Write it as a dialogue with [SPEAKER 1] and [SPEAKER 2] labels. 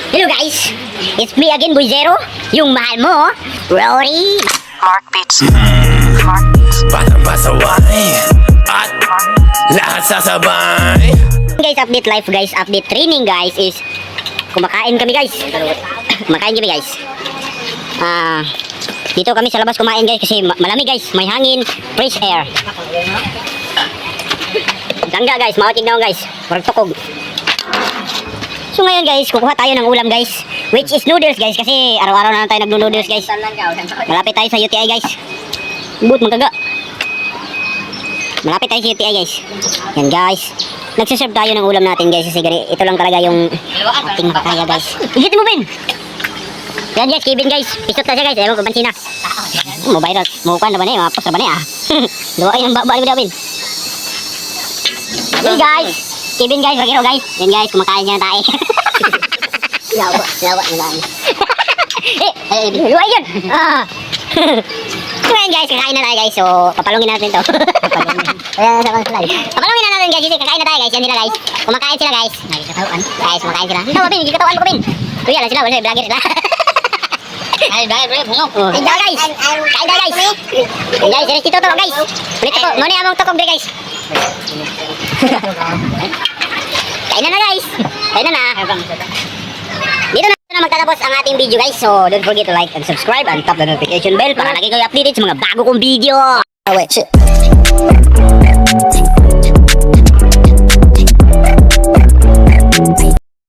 [SPEAKER 1] Hello guys, it's me again, Boy Zero, yung mahal mo, Rory.
[SPEAKER 2] Mark Beats. Mark Beats.
[SPEAKER 3] Parang pasaway at lahat sasabay.
[SPEAKER 1] Guys, update life guys, update training guys is kumakain kami guys. Kumakain kami guys. Dito kami sa labas kumain guys kasi malamig guys, may hangin, fresh air. Langga guys, mawatig na guys, parang tukog. So ngayon guys, kukuha tayo ng ulam guys, which is noodles guys, kasi araw-araw na lang tayo nagno-noodles guys. Malapit tayo sa UTI guys. But magkaga. Malapit tayo sa UTI guys. Yan guys. Nagsiserve tayo ng ulam natin guys, kasi ito lang talaga yung ating makakaya guys. Higit mo Ben! Yan guys, Kevin guys. Pisot na siya guys, ewan ko bansin na. Mo viral, mo kuhan na ba na eh, mapos na ba na eh Doa yung bali mo na Ben. Hey guys! Kevin guys, Ragiro guys. Yan guys, kumakain niya na tayo. Lawa na lang. Luwa yun! So ngayon guys, kakain na tayo guys. So, papalungin natin to. Papalungin na natin guys, kasi kakain na tayo guys. Yan sila guys. Kumakain sila guys. Guys, kumakain sila. Ikaw, Bin, hindi katawan mo, Bin. Kuya lang sila, wala vlogger sila. Ay, vlogger, bungok. Kain na guys. Kain na guys. Guys, sinis dito to guys. Ulit ako. Muna yung among tukog guys. Kain na guys. Kain na. Dito na magtatapos ang ating video guys. So don't forget to like and subscribe and tap the notification bell para lagi kayo updated sa mga bago kong video. Oh wait, shit.